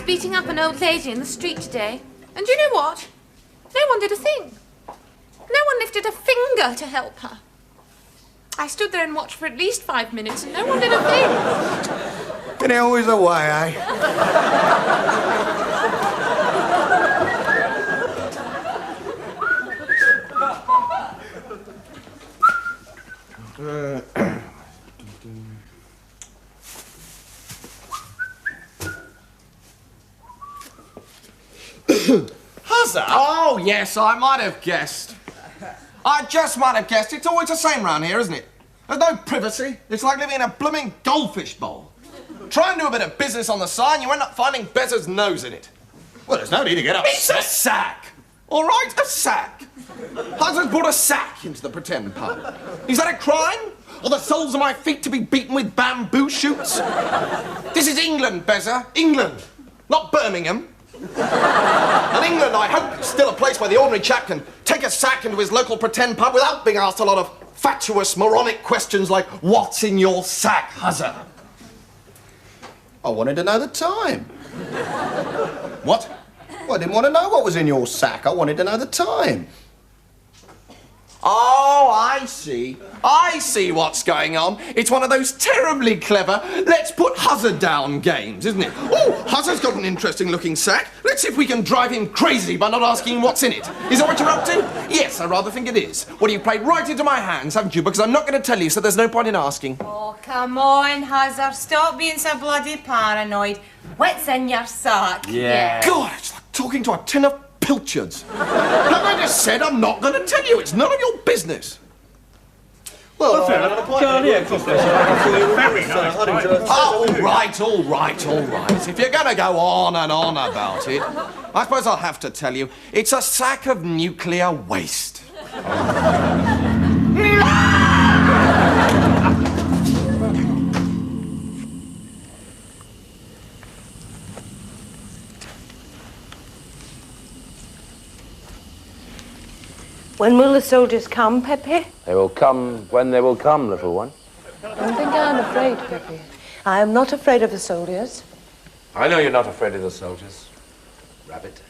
Beating up an old lady in the street today. And you know what? No one did a thing. No one lifted a finger to help her. I stood there and watched for at least 5 minutes and no one did a thing. And it always the way, eh? Huzzah! Oh, yes, I might have guessed. I just might have guessed. It's always the same round here, isn't it? There's no privacy. It's like living in a blooming goldfish bowl. Try and do a bit of business on the side and you end up finding Bezza's nose in it. Well, there's no need to get upset. It's a sack! All right, a sack. Huzzah's brought a sack into the pretend pub. Is that a crime? Are the soles of my feet to be beaten with bamboo shoots? This is England, Bezza. England. Not Birmingham. And England, I hope, is still a place where the ordinary chap can take a sack into his local pretend pub without being asked a lot of fatuous, moronic questions like, what's in your sack, Huzzah? I wanted to know the time. What? Well, I didn't want to know what was in your sack. I wanted to know the time. Oh, I see. I see what's going on. It's one of those terribly clever let's put Huzzah down games, isn't it? Oh, Huzzah's got an interesting looking sack. Let's see if we can drive him crazy by not asking him what's in it. Is that what you're up to? Yes, I rather think it is. Well, you've played right into my hands, haven't you? Because I'm not going to tell you, so there's no point in asking. Oh, come on, Huzzah. Stop being so bloody paranoid. What's in your sack? Yeah. God, it's like talking to a tin of pilchards. Have I just said I'm not going to tell you? It's none of your business. Well, Very nice. All right. If you're going to go on and on about it, I suppose I'll have to tell you, it's a sack of nuclear waste. When will the soldiers come, Pepe? They will come when they will come, little one. Don't think I'm afraid, Pepe. I am not afraid of the soldiers. I know you're not afraid of the soldiers, Rabbit.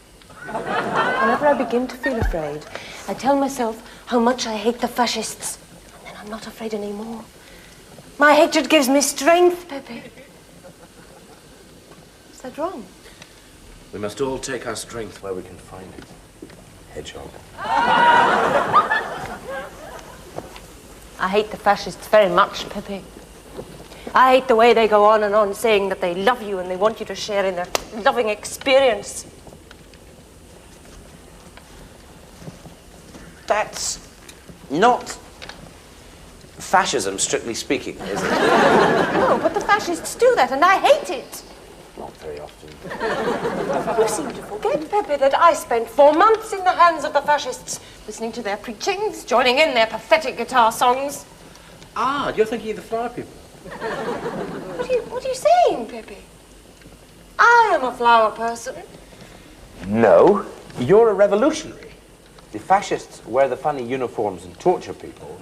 Whenever I begin to feel afraid, I tell myself how much I hate the fascists. And then I'm not afraid anymore. My hatred gives me strength, Pepe. Is that wrong? We must all take our strength where we can find it. Hedgehog. I hate the fascists very much, Pepe. I hate the way they go on and on saying that they love you and they want you to share in their loving experience. That's not fascism, strictly speaking, is it? No, but the fascists do that and I hate it. Not very often. You seem to forget, Pepe, that I spent 4 months in the hands of the fascists, listening to their preachings, joining in their pathetic guitar songs. Ah, you're thinking of the flower people. What are you saying, Pepe? I am a flower person. No, you're a revolutionary. The fascists wear the funny uniforms and torture people,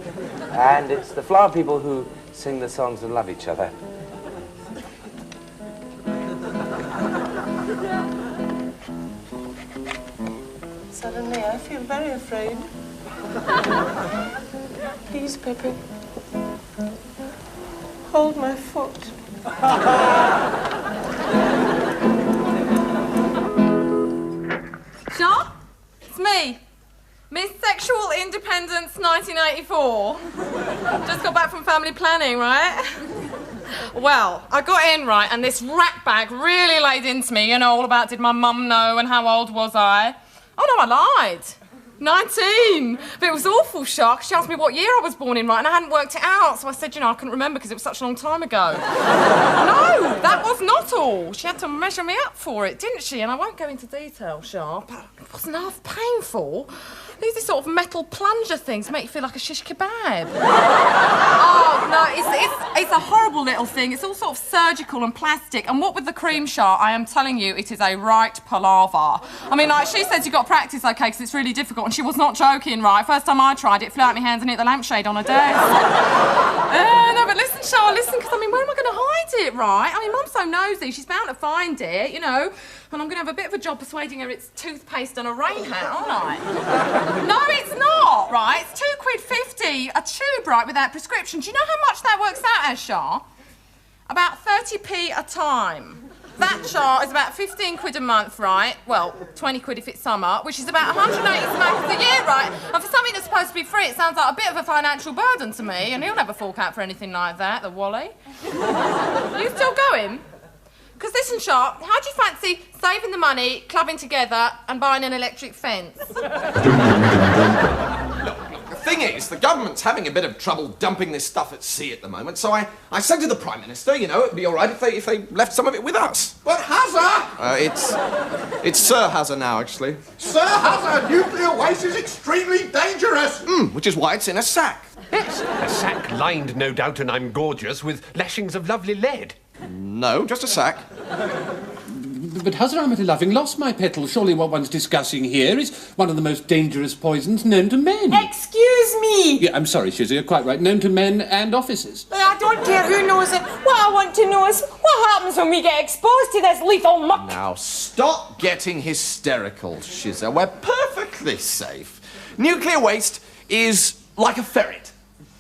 and it's the flower people who sing the songs and love each other. Suddenly, I feel very afraid. Please, Pepe, hold my foot. Sean? It's me. Miss Sexual Independence 1984. Just got back from family planning, right? Well, I got in, right, and this rat bag really laid into me, you know, all about did my mum know and how old was I? Oh, no, I lied. 19. But it was awful, Shark. She asked me what year I was born in, right, and I hadn't worked it out. So I said, you know, I couldn't remember because it was such a long time ago. No, that was not all. She had to measure me up for it, didn't she? And I won't go into detail, Shark, but it wasn't half painful. These are sort of metal plunger things make you feel like a shish kebab. Oh, no, it's a horrible little thing. It's all sort of surgical and plastic. And what with the cream, Shark, I am telling you, it is a right palaver. I mean, like, she says you've got to practice, OK, because it's really difficult. And she was not joking, right? First time I tried it, flew out my hands and hit the lampshade on her desk. No, but listen, Shark, listen, because, I mean, where am I going to hide it, right? I mean, Mum's so nosy, she's bound to find it, you know. And I'm going to have a bit of a job persuading her it's toothpaste and a rain hat, aren't I? No, it's not, right? It's £2.50 a tube, right, without prescription. Do you know how much that works out as, Shah? About 30p a time. That, Shah, is about 15 quid a month, right? Well, 20 quid if it's summer, which is about 180 smackers a year, right? And for something that's supposed to be free, it sounds like a bit of a financial burden to me, and he'll never fork out for anything like that, the Wally. You still going? Because listen, Sharp, how do you fancy saving the money, clubbing together and buying an electric fence? Look, the thing is, the government's having a bit of trouble dumping this stuff at sea at the moment, so I said to the Prime Minister, you know, it'd be all right if they left some of it with us. But Hazza! It's Sir Hazza now, actually. Sir Hazza, nuclear waste is extremely dangerous! Which is why it's in a sack. Yes, a sack lined, no doubt, and I'm gorgeous, with lashings of lovely lead. No, just a sack. But Hazza, I'm at a loving loss, my petal. Surely what one's discussing here is one of the most dangerous poisons known to men. Excuse me! Yeah, I'm sorry, Shizzy, you're quite right. Known to men and officers. I don't care who knows it. What I want to know is what happens when we get exposed to this lethal muck. Now, stop getting hysterical, Shizza. We're perfectly safe. Nuclear waste is like a ferret.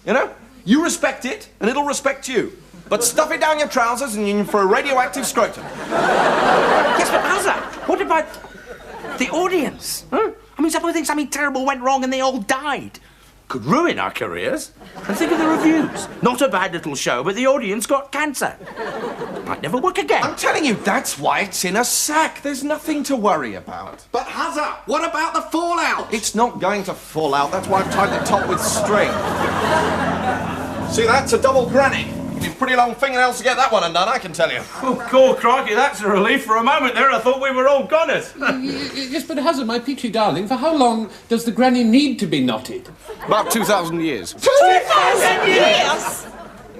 You know? You respect it, and it'll respect you. But stuff it down your trousers and you're in for a radioactive scrotum. Yes, but Hazza, what about the audience? Huh? I mean, suppose something terrible went wrong and they all died. Could ruin our careers. And think of the reviews. Not a bad little show, but the audience got cancer. Might never work again. I'm telling you, that's why it's in a sack. There's nothing to worry about. But Hazza, what about the fallout? It's not going to fall out. That's why I've tied the top with string. See, that's a double granny. Pretty long fingernails to get that one undone, I can tell you. Oh, cool, crikey, that's a relief. For a moment there, I thought we were all goners. Yes, but Hazza, my peachy darling, for how long does the granny need to be knotted? About 2,000 years. 2,000 years?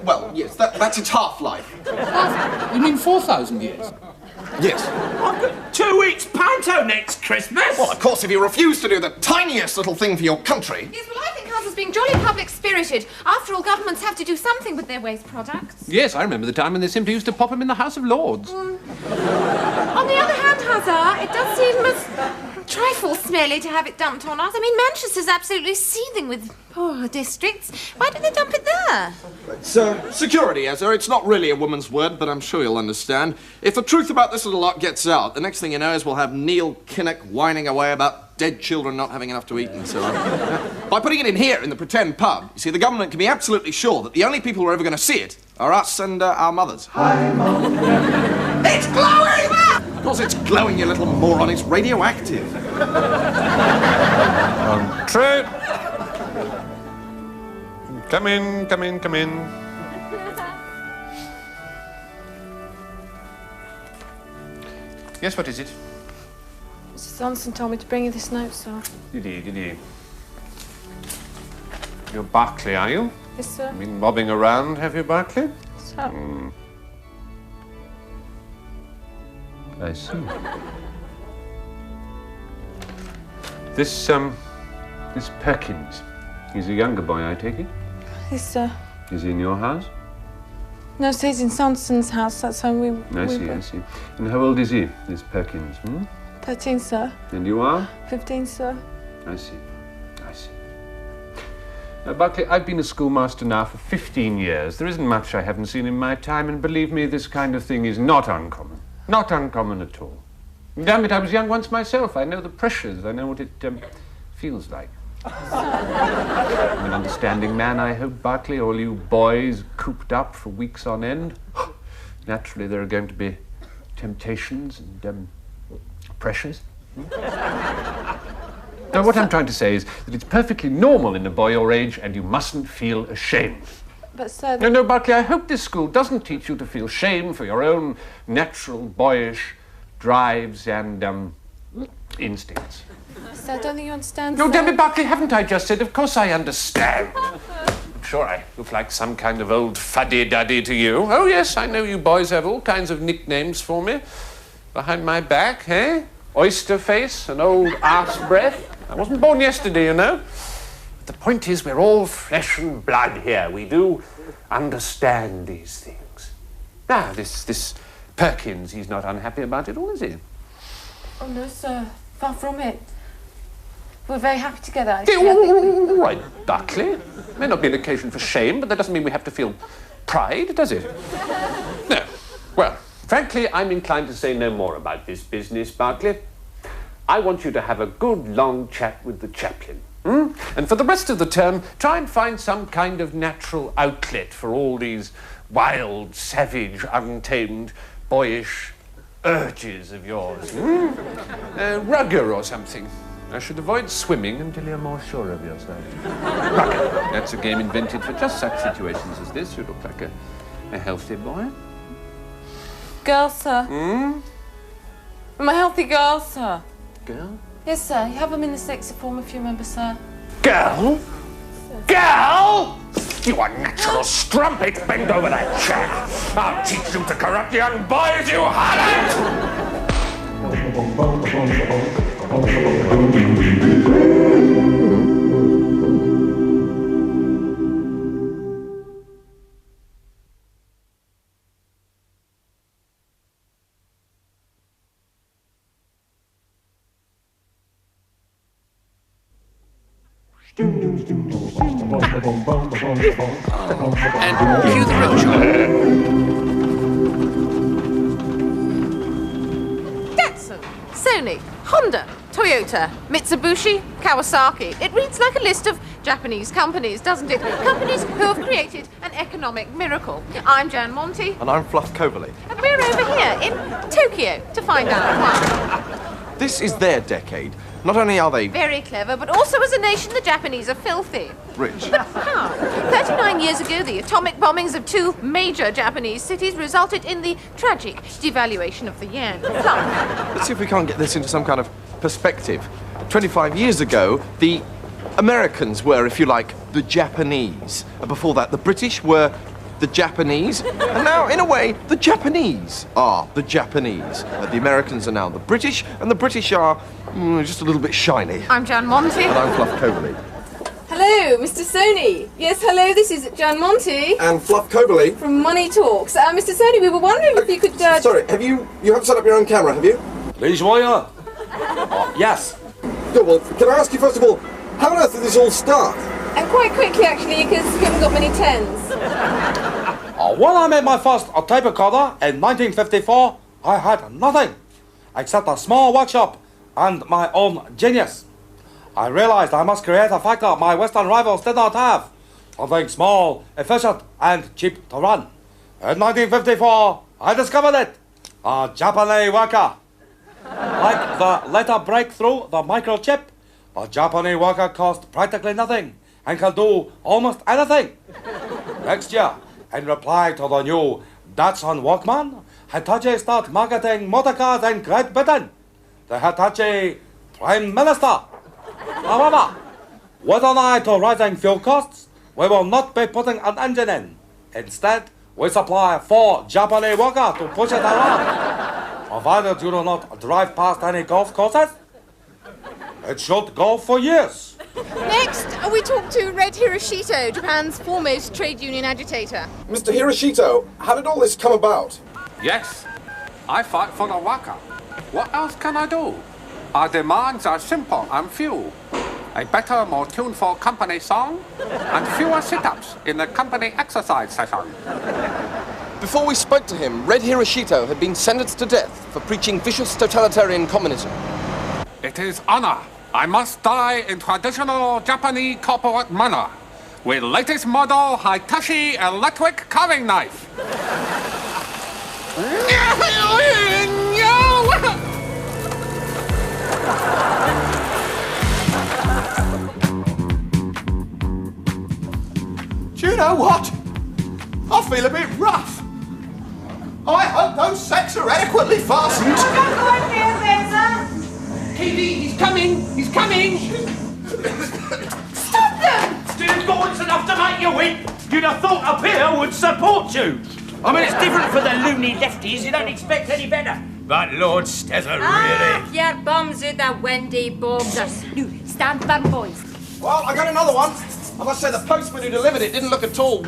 Well, yes, that's its half-life. You mean 4,000 years? Yes. I've got 2 weeks panto next Christmas. Well, of course, if you refuse to do the tiniest little thing for your country... Yes, well, I think Hazza's being jolly public-spirited. After all, governments have to do something with their waste products. Yes, I remember the time when they simply used to pop them in the House of Lords. On the other hand, Hazza, it does seem a trifle smelly to have it dumped on us. I mean, Manchester's absolutely seething with poor districts. Why do they dump it there? It's security, Ezra. It's not really a woman's word, but I'm sure you'll understand. If the truth about this little lot gets out, the next thing you know is we'll have Neil Kinnock whining away about dead children not having enough to eat and so on. By putting it in here, in the pretend pub, you see, the government can be absolutely sure that the only people who are ever going to see it are us and our mothers. It's glowing! Of course it's glowing, you little moron. It's radioactive. True. Come in, come in, come in. Yes, what is it? Mr. Thompson told me to bring you this note, sir. Did he? You're Barclay, are you? Yes, sir. Been bobbing around, have you, Barclay? Sir. I see. This Perkins, he's a younger boy, I take it? Yes, sir. Is he in your house? No, sir, he's in Thompson's house. That's how we I see. And how old is he, this Perkins? 13, sir. And you are? 15, sir. I see. Barclay, I've been a schoolmaster now for 15 years. There isn't much I haven't seen in my time, and believe me, this kind of thing is not uncommon. Not uncommon at all. Damn it, I was young once myself. I know the pressures. I know what it feels like. I'm an understanding man, I hope, Barclay. All you boys cooped up for weeks on end. Naturally, there are going to be temptations and pressures. But Now, what I'm trying to say is that it's perfectly normal in a boy your age, and you mustn't feel ashamed. But, sir... No, Barclay, I hope this school doesn't teach you to feel shame for your own natural, boyish drives and, instincts. Sir, I don't think you understand, No, sir. Debbie Barclay, haven't I just said, of course I understand. I'm sure I look like some kind of old fuddy-duddy to you. Oh, yes, I know you boys have all kinds of nicknames for me. Behind my back, eh? Oyster face and old arse breath. I wasn't born yesterday, you know. But the point is, we're all flesh and blood here. We do understand these things. Now, this Perkins, he's not unhappy about it all, is he? Oh, no, sir. Far from it. We're very happy together, Yeah, actually. all right, Barclay. May not be an occasion for shame, but that doesn't mean we have to feel pride, does it? No. Well, frankly, I'm inclined to say no more about this business, Barclay. I want you to have a good, long chat with the chaplain. And for the rest of the term, try and find some kind of natural outlet for all these wild, savage, untamed, boyish urges of yours. Rugger or something. I should avoid swimming until you're more sure of yourself. Rugger. That's a game invented for just such situations as this. You look like a healthy boy. Girl, sir. I'm a healthy girl, sir. Girl? Yes, sir. You have them in the sexy form, if you remember, sir. Girl? Girl? You unnatural strumpet! Bend over that chair! I'll teach you to corrupt young boys, you harlot! And cue the roadshow. Datsun, Sony, Honda, Toyota, Mitsubishi, Kawasaki. It reads like a list of Japanese companies, doesn't it? Companies who have created an economic miracle. I'm Jan Monty. And I'm Fluff Coverley. And we're over here in Tokyo to find out why. This is their decade. Not only are they Very clever, but also as a nation, the Japanese are filthy. rich. But how? 39 years ago, the atomic bombings of two major Japanese cities resulted in the tragic devaluation of the yen. Let's see if we can't get this into some kind of perspective. 25 years ago, the Americans were, if you like, the Japanese. And before that, the British were the Japanese. And now, in a way, the Japanese are the Japanese. The Americans are now the British, and the British are just a little bit shiny. I'm Jan Monty. And I'm Fluff Coverley. Hello, Mr. Sony. Yes, hello, this is Jan Monty. And Fluff Coverley. From Money Talks. Mr. Sony, we were wondering if you could... Sorry, you haven't set up your own camera, have you? Please, wire. Yes. Good, well, can I ask you first of all, how on earth did this all start? And quite quickly, actually, because we haven't got many tens. When I made my first tape recorder in 1954, I had nothing except a small workshop and my own genius. I realized I must create a factor my Western rivals did not have. Something small, efficient, and cheap to run. In 1954, I discovered it. A Japanese worker. Like the later breakthrough, the microchip, a Japanese worker cost practically nothing and can do almost anything. Next year, in reply to the new Datsun Walkman, Hitachi start marketing motorcars in Great Britain. The Hitachi Prime Minister. However, with an eye to rising fuel costs, we will not be putting an engine in. Instead, we supply 4 Japanese workers to push it around. Provided you do not drive past any golf courses, it should go for years. Next, we talk to Red Hiroshito, Japan's foremost trade union agitator. Mr. Hiroshito, how did all this come about? Yes, I fight for the worker. What else can I do? Our demands are simple and few. A better, more tuneful company song, and fewer sit-ups in the company exercise session. Before we spoke to him, Red Hiroshito had been sentenced to death for preaching vicious totalitarian communism. It is honor. I must die in traditional Japanese corporate manner, with latest model Hitachi electric carving knife. know what? I feel a bit rough. I hope those sacks are adequately fastened. Don't go in there, Ezra. Katie, he's coming! He's coming! Stop them! Didn't go it's enough to make you win. You'd have thought a peer would support you. I mean, it's different for the loony lefties. You don't expect any better. But Lord Stezzer, really... Your bums with the windy bobs are stand firm, boys. Well, I got another one. I must say the postman who delivered it didn't look at all...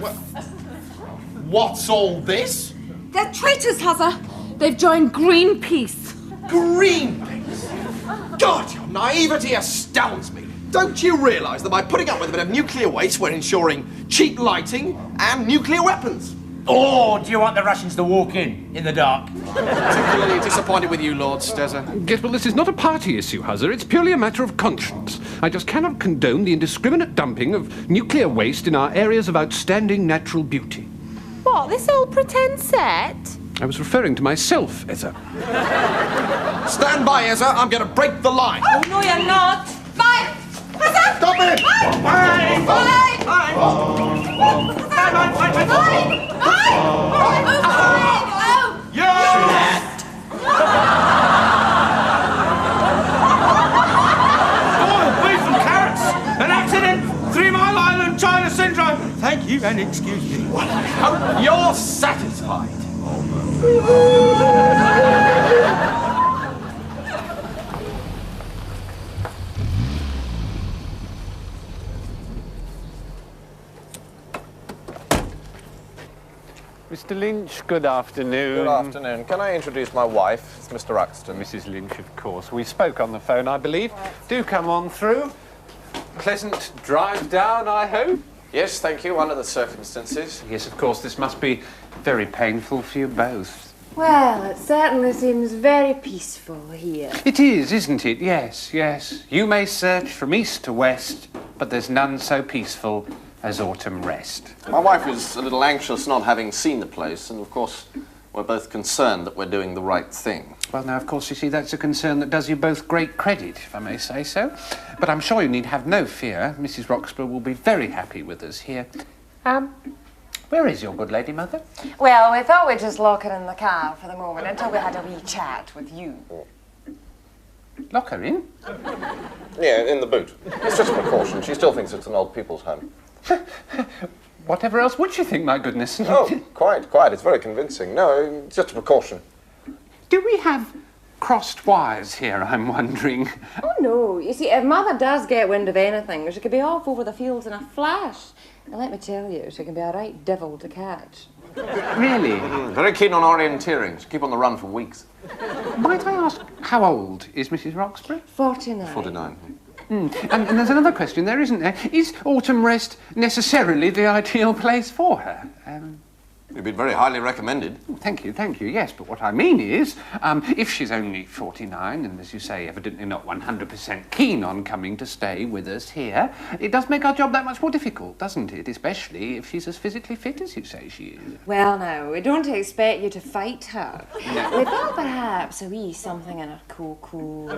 What's all this? They're traitors, Hazza. They've joined Greenpeace. Greenpeace? God, your naivety astounds me. Don't you realise that by putting up with a bit of nuclear waste, we're ensuring cheap lighting and nuclear weapons? Or do you want the Russians to walk in the dark? Particularly disappointed with you, Lord Stezzer. Yes, well, this is not a party issue, Hazza. It's purely a matter of conscience. I just cannot condone the indiscriminate dumping of nuclear waste in our areas of outstanding natural beauty. What, this old pretend set? I was referring to myself, Ezra. Stand by, Ezra. I'm going to break the line. Oh, no, you're not. Bye! Hazza! Stop it! Bye! Bye! Bye! Bye! Beef and carrots! An accident! 3 Mile Island, China Syndrome! Thank you and excuse me. Well, I hope you're satisfied. Mr. Lynch, good afternoon. Good afternoon. Can I introduce my wife? It's Mr. Ruxton. Mrs. Lynch, of course. We spoke on the phone, I believe. Do come on through. Pleasant drive down, I hope. Yes, thank you, under the circumstances. Yes, of course, this must be very painful for you both. Well, it certainly seems very peaceful here. It is, isn't it? Yes, yes. You may search from east to west, but there's none so peaceful as autumn rest. My wife is a little anxious not having seen the place, and of course, we're both concerned that we're doing the right thing. Well, now, of course, you see, that's a concern that does you both great credit, if I may say so. But I'm sure you need have no fear. Mrs. Roxburgh will be very happy with us here. Where is your good lady mother? Well, we thought we'd just lock her in the car for the moment until we had a wee chat with you. Lock her in? Yeah, in the boot. It's just a precaution. She still thinks it's an old people's home. Whatever else would she think, my goodness? Oh, quite. It's very convincing. No, it's just a precaution. Do we have crossed wires here, I'm wondering? Oh, no. You see, if Mother does get wind of anything, she could be off over the fields in a flash. And let me tell you, she can be a right devil to catch. Really? Very keen on orienteering. She'll keep on the run for weeks. Might I ask, how old is Mrs. Roxburgh? 49. 49. And there's another question there, isn't there? Is autumn rest necessarily the ideal place for her? You've been very highly recommended. Thank you, yes. But what I mean is, if she's only 49 and, as you say, evidently not 100% keen on coming to stay with us here, it does make our job that much more difficult, doesn't it? Especially if she's as physically fit as you say she is. Well, no, we don't expect you to fight her. No. We thought perhaps a wee something in her cocoa,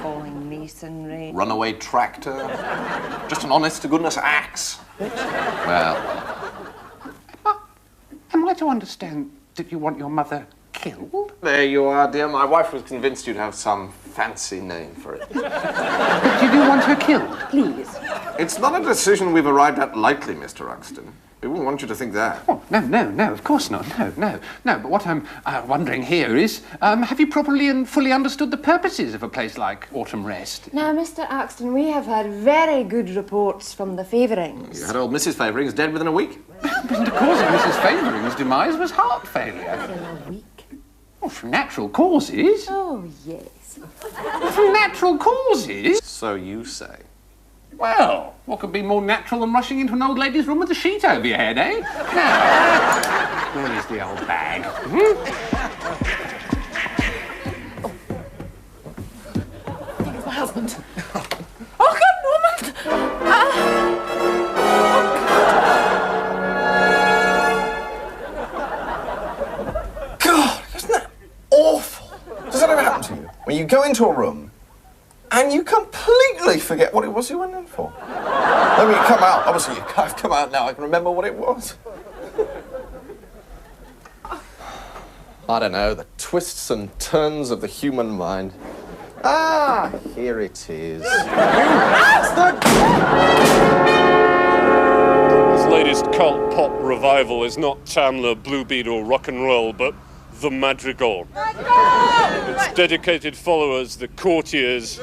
falling masonry. Runaway tractor. Just an honest-to-goodness axe. Well... Am I to understand that you want your mother killed? There you are, dear. My wife was convinced you'd have some fancy name for it. But you do want her killed? Please. It's not a decision we've arrived at lightly, Mr. Ruxton. We wouldn't want you to think that. Oh, no, of course not. No. But what I'm wondering here is, have you properly and fully understood the purposes of a place like Autumn Rest? Now, Mr. Axton, we have had very good reports from the Favorings. You had old Mrs. Favorings dead within a week. But the cause of Mrs. Favering's demise was heart failure. In a week? Oh, from natural causes. Oh, yes. From natural causes? So you say. Well, what could be more natural than rushing into an old lady's room with a sheet over your head, eh? Now, where is the old bag? I think it's my husband. Oh, God, Norman! God, isn't that awful? Does that ever happen to you? When you go into a room and you completely forget what it was you went in for? When you come out, obviously I've come out now, I can remember what it was. I don't know, the twists and turns of the human mind. Ah, here it is. This latest cult pop revival is not Tamla, Bluebeat or rock and roll, but the madrigal. Its dedicated followers, the courtiers,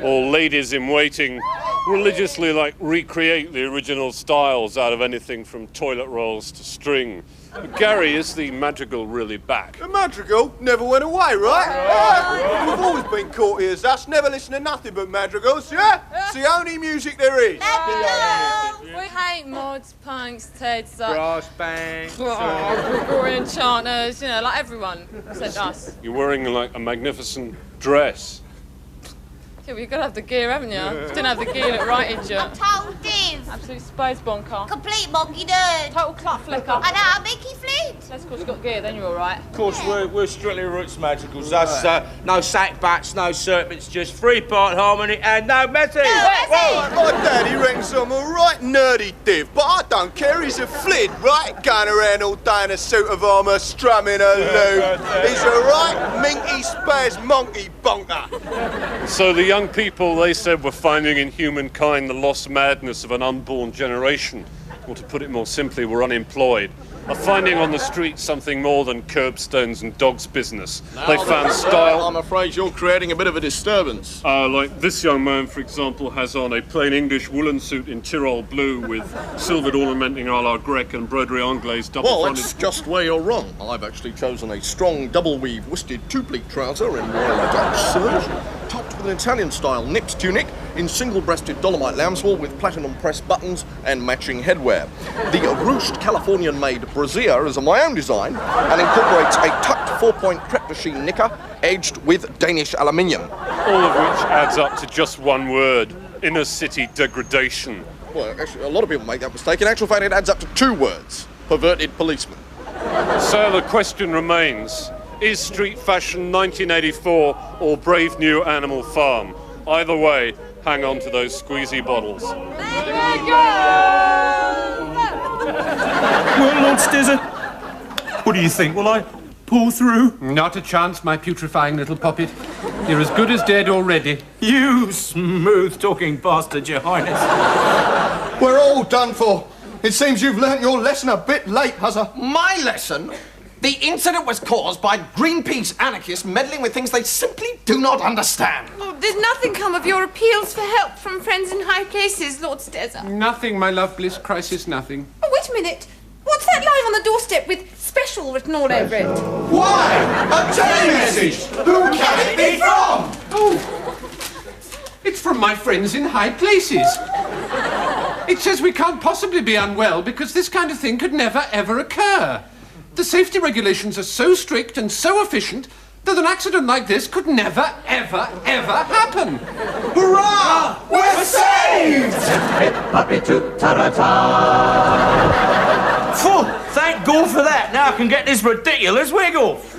or ladies in waiting, religiously recreate the original styles out of anything from toilet rolls to string. But Gary, is the madrigal really back? The madrigal never went away, right? Yeah. We've always been courtiers, us. Never listen to nothing but madrigals, yeah? It's the only music there is. We hate mods, punks, Teds, Brass bands, Gregorian chanters, you know, like everyone except us. You're wearing like a magnificent dress. Yeah, well, you've got to have the gear, haven't you? If you didn't have the gear, it righted you. A total div. Absolute space bonker. Complete monkey nerd. Total clut flicker. And a Mickey Fleet. That's because you've got gear, then you're all right. Of course, we're strictly roots magicals. That's no sack bats, no serpents, just three-part harmony and no message. My daddy reckons I'm a right nerdy div, but I don't care. He's a flid, right? Going around all day in a suit of armour, strumming a loop. He's a right minky spaz monkey bonker. So the young people, they said, were finding in humankind the lost madness of an unborn generation. Or to put it more simply, were unemployed. Are finding on the street something more than curbstones and dogs' business. They found style. I'm afraid you're creating a bit of a disturbance. Like this young man, for example, has on a plain English woolen suit in Tyrol blue with silvered ornamenting a la Grec and broderie anglaise double Well, fronted. that's just where you're wrong. I've actually chosen a strong double-weave worsted two-pleat trouser in royal Dutch serge, topped with an Italian-style knit tunic in single-breasted dolomite lambswool with platinum-pressed buttons and matching headwear. The ruched Californian-made brassiere is of my own design and incorporates a tucked four-point crepe de chine knicker edged with Danish aluminium. All of which adds up to just one word: inner city degradation. Well, actually, a lot of people make that mistake. In actual fact, it adds up to two words: perverted policeman. So the question remains, is street fashion 1984 or brave new Animal Farm? Either way, hang on to those squeezy bottles. Well, Lord Stizzer, what do you think? Will I pull through? Not a chance, my putrefying little puppet. You're as good as dead already. You smooth-talking bastard, Your Highness. We're all done for. It seems you've learnt your lesson a bit late, Huzzer. My lesson? The incident was caused by Greenpeace anarchists meddling with things they simply do not understand. Oh, did nothing come of your appeals for help from friends in high places, Lord Stezza? Nothing, my love, bliss, crisis, nothing. Oh, wait a minute. What's that lying on the doorstep with special written all over it? Why? A telemessage! Who can it be from? Oh, it's from my friends in high places. It says we can't possibly be unwell because this kind of thing could never, ever occur. The safety regulations are so strict and so efficient that an accident like this could never, ever, ever happen. Hurrah! We're saved! Phew, thank God for that. Now I can get this ridiculous wig off.